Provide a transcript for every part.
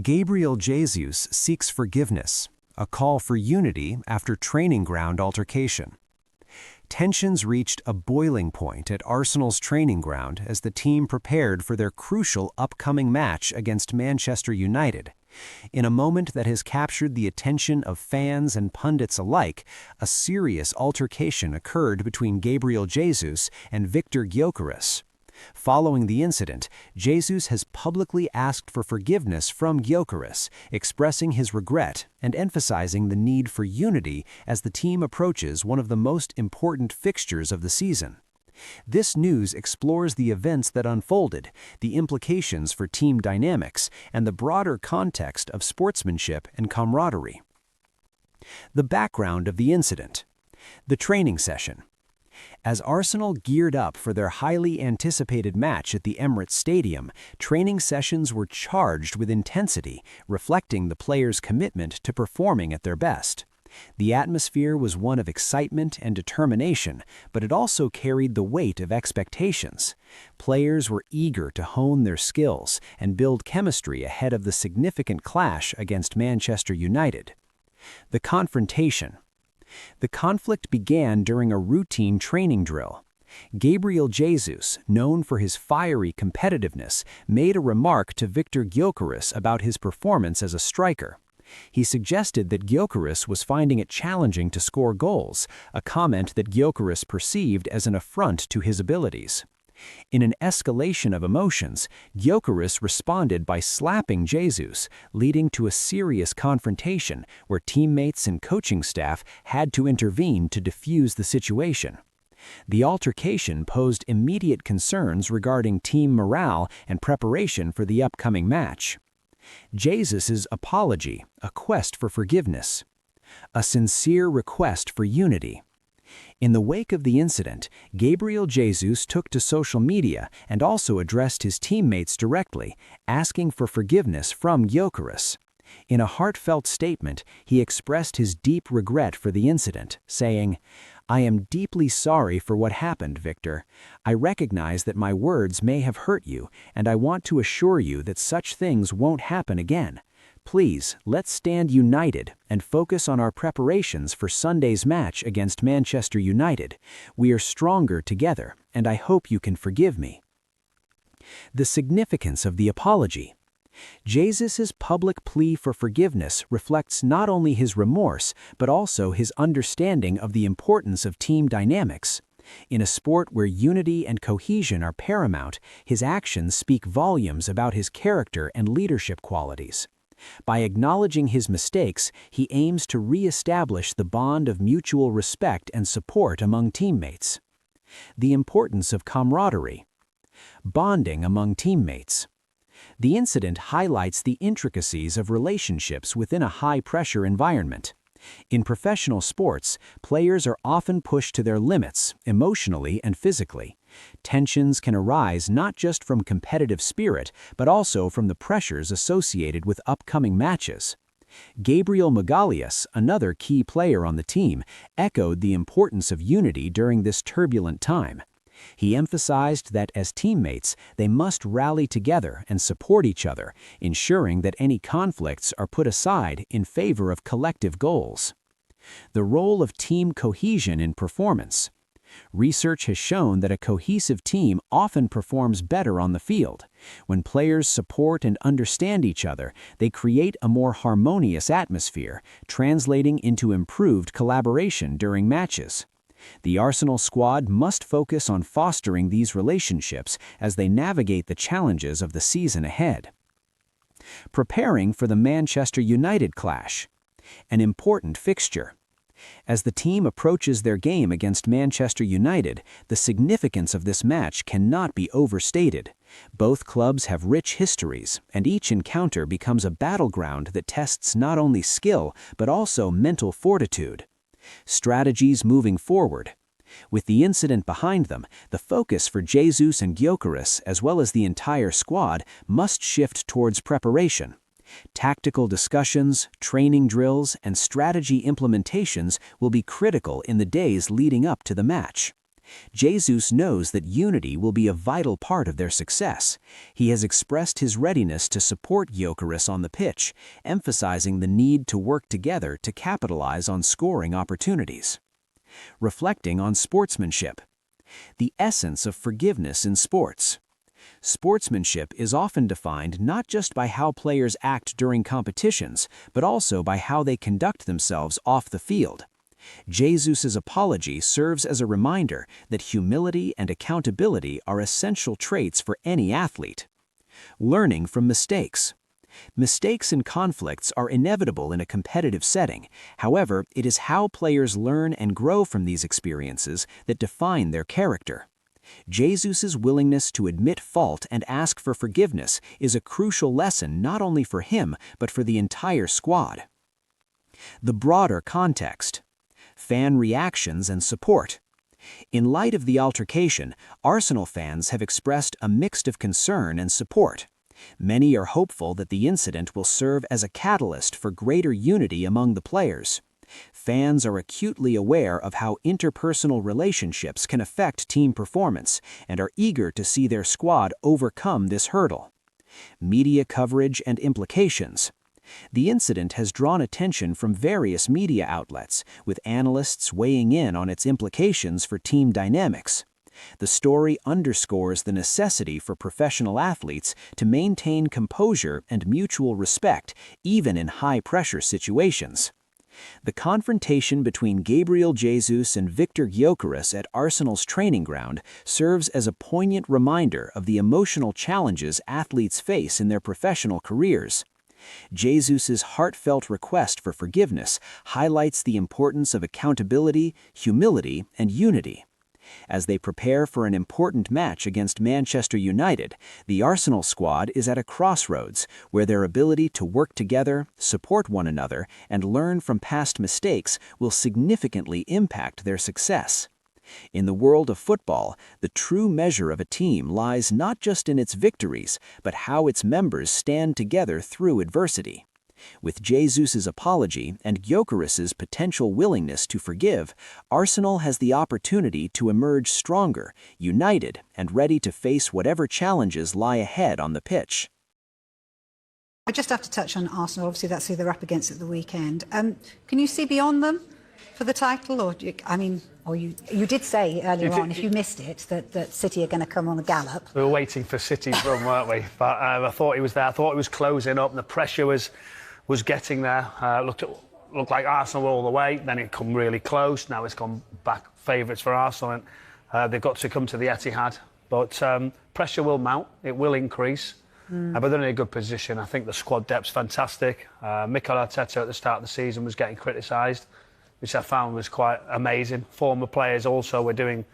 Gabriel Jesus seeks forgiveness, a call for unity after training ground altercation. Tensions reached a boiling point at Arsenal's training ground as the team prepared for their crucial upcoming match against Manchester United. In a moment that has captured the attention of fans and pundits alike, a serious altercation occurred between Gabriel Jesus and Viktor Gyökeres. Following the incident, Jesus has publicly asked for forgiveness from Gyökeres, expressing his regret and emphasizing the need for unity as the team approaches one of the most important fixtures of the season. This news explores the events that unfolded, the implications for team dynamics, and the broader context of sportsmanship and camaraderie. The background of the incident. The training session. As Arsenal geared up for their highly anticipated match at the Emirates Stadium, training sessions were charged with intensity, reflecting the players' commitment to performing at their best. The atmosphere was one of excitement and determination, but it also carried the weight of expectations. Players were eager to hone their skills and build chemistry ahead of the significant clash against Manchester United. The confrontation. The conflict began during a routine training drill. Gabriel Jesus, known for his fiery competitiveness, made a remark to Viktor Gyökeres about his performance as a striker. He suggested that Gyökeres was finding it challenging to score goals, a comment that Gyökeres perceived as an affront to his abilities. In an escalation of emotions, Gyökeres responded by slapping Jesus, leading to a serious confrontation where teammates and coaching staff had to intervene to defuse the situation. The altercation posed immediate concerns regarding team morale and preparation for the upcoming match. Jesus's apology, a quest for forgiveness. A sincere request for unity. In the wake of the incident, Gabriel Jesus took to social media and also addressed his teammates directly, asking for forgiveness from Gyökeres. In a heartfelt statement, he expressed his deep regret for the incident, saying, "I am deeply sorry for what happened, Viktor. I recognize that my words may have hurt you, and I want to assure you that such things won't happen again. Please, let's stand united and focus on our preparations for Sunday's match against Manchester United. We are stronger together, and I hope you can forgive me." The significance of the apology. Jesus's public plea for forgiveness reflects not only his remorse, but also his understanding of the importance of team dynamics. In a sport where unity and cohesion are paramount, his actions speak volumes about his character and leadership qualities. By acknowledging his mistakes, he aims to re-establish the bond of mutual respect and support among teammates. The importance of camaraderie. Bonding among teammates. The incident highlights the intricacies of relationships within a high-pressure environment. In professional sports, players are often pushed to their limits, emotionally and physically. Tensions can arise not just from competitive spirit, but also from the pressures associated with upcoming matches. Gabriel Magalhaes, another key player on the team, echoed the importance of unity during this turbulent time. He emphasized that as teammates, they must rally together and support each other, ensuring that any conflicts are put aside in favor of collective goals. The role of team cohesion in performance. Research has shown that a cohesive team often performs better on the field. When players support and understand each other, they create a more harmonious atmosphere, translating into improved collaboration during matches. The Arsenal squad must focus on fostering these relationships as they navigate the challenges of the season ahead. Preparing for the Manchester United clash. An important fixture. As the team approaches their game against Manchester United, the significance of this match cannot be overstated. Both clubs have rich histories, and each encounter becomes a battleground that tests not only skill, but also mental fortitude. Strategies moving forward. With the incident behind them, the focus for Jesus and Gyökeres, as well as the entire squad, must shift towards preparation. Tactical discussions, training drills, and strategy implementations will be critical in the days leading up to the match. Jesus knows that unity will be a vital part of their success. He has expressed his readiness to support Gyökeres on the pitch, emphasizing the need to work together to capitalize on scoring opportunities. Reflecting on sportsmanship. The essence of forgiveness in sports. Sportsmanship is often defined not just by how players act during competitions, but also by how they conduct themselves off the field. Jesus' apology serves as a reminder that humility and accountability are essential traits for any athlete. Learning from mistakes. Mistakes and conflicts are inevitable in a competitive setting. However, it is how players learn and grow from these experiences that define their character. Jesus' willingness to admit fault and ask for forgiveness is a crucial lesson not only for him, but for the entire squad. The broader context. Fan reactions and support. In light of the altercation, Arsenal fans have expressed a mix of concern and support. Many are hopeful that the incident will serve as a catalyst for greater unity among the players. Fans are acutely aware of how interpersonal relationships can affect team performance and are eager to see their squad overcome this hurdle. Media coverage and implications. The incident has drawn attention from various media outlets, with analysts weighing in on its implications for team dynamics. The story underscores the necessity for professional athletes to maintain composure and mutual respect, even in high-pressure situations. The confrontation between Gabriel Jesus and Viktor Gyökeres at Arsenal's training ground serves as a poignant reminder of the emotional challenges athletes face in their professional careers. Jesus' heartfelt request for forgiveness highlights the importance of accountability, humility, and unity. As they prepare for an important match against Manchester United, the Arsenal squad is at a crossroads where their ability to work together, support one another, and learn from past mistakes will significantly impact their success. In the world of football, the true measure of a team lies not just in its victories, but how its members stand together through adversity. With Jesus' apology and Gyökeres' potential willingness to forgive, Arsenal has the opportunity to emerge stronger, united, and ready to face whatever challenges lie ahead on the pitch. I just have to touch on Arsenal. Obviously, that's who they're up against at the weekend. Can you see beyond them for the title? Or you did say earlier on, if you missed it, that City are going to come on a gallop. We were waiting for City's run, weren't we? But I thought he was there. I thought it was closing up, and the pressure was getting there. Looked like Arsenal all the way. Then it come really close. Now it's gone back favourites for Arsenal, and they've got to come to the Etihad. But pressure will mount. It will increase. But they're in a good position. I think the squad depth's fantastic. Mikel Arteta at the start of the season was getting criticised, which I found was quite amazing. Former players also were doing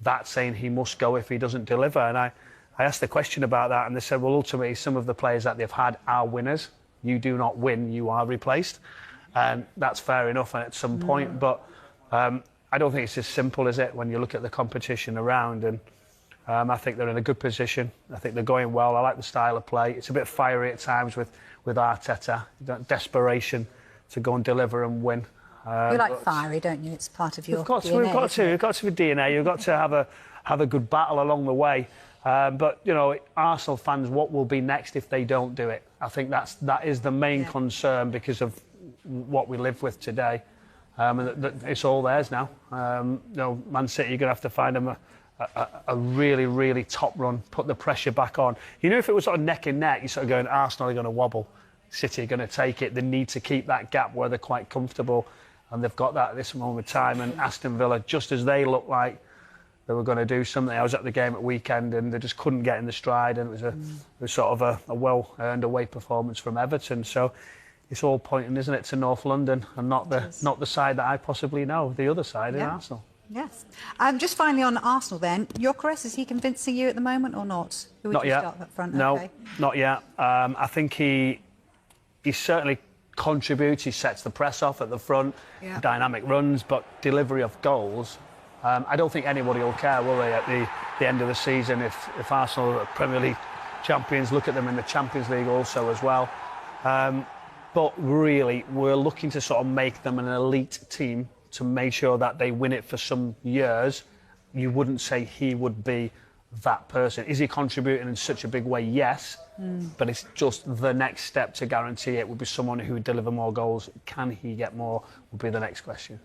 that, saying he must go if he doesn't deliver. And I asked the question about that, and they said, well, ultimately, some of the players that they've had are winners. You do not win, you are replaced. And that's fair enough at some point. But I don't think it's as simple as it when you look at the competition around. And I think they're in a good position. I think they're going well. I like the style of play. It's a bit fiery at times with Arteta. Desperation to go and deliver and win. You like fiery, don't you? It's part of your DNA. We've got to be DNA. You've got to have a good battle along the way. But, you know, Arsenal fans, what will be next if they don't do it? I think that is the main concern because of what we live with today. And it's all theirs now. You know, Man City, you're going to have to find them a really, really top run, put the pressure back on. You know, if it was sort of neck and neck, you're sort of going, Arsenal are going to wobble. City are going to take it. They need to keep that gap where they're quite comfortable. And they've got that at this moment of time. And Aston Villa, just as they looked like they were going to do something. I was at the game at weekend and they just couldn't get in the stride, and it was sort of a well-earned away performance from Everton. So it's all pointing, isn't it, to North London and not the side that I possibly know, the other side in Arsenal. Yes. Just finally on Arsenal then, Gyökeres, is he convincing you at the moment or not? Who would not you yet. start up front? No, okay. Not yet. I think he certainly contributes. He sets the press off at the front, dynamic runs, but delivery of goals. I don't think anybody will care, will they, at the end of the season if Arsenal are Premier League champions? Look at them in the Champions League also as well. But really, we're looking to sort of make them an elite team to make sure that they win it for some years. you wouldn't say he would be that person. Is he contributing in such a big way? Yes. But it's just the next step to guarantee it would be someone who would deliver more goals. Can he get more? Would be the next question.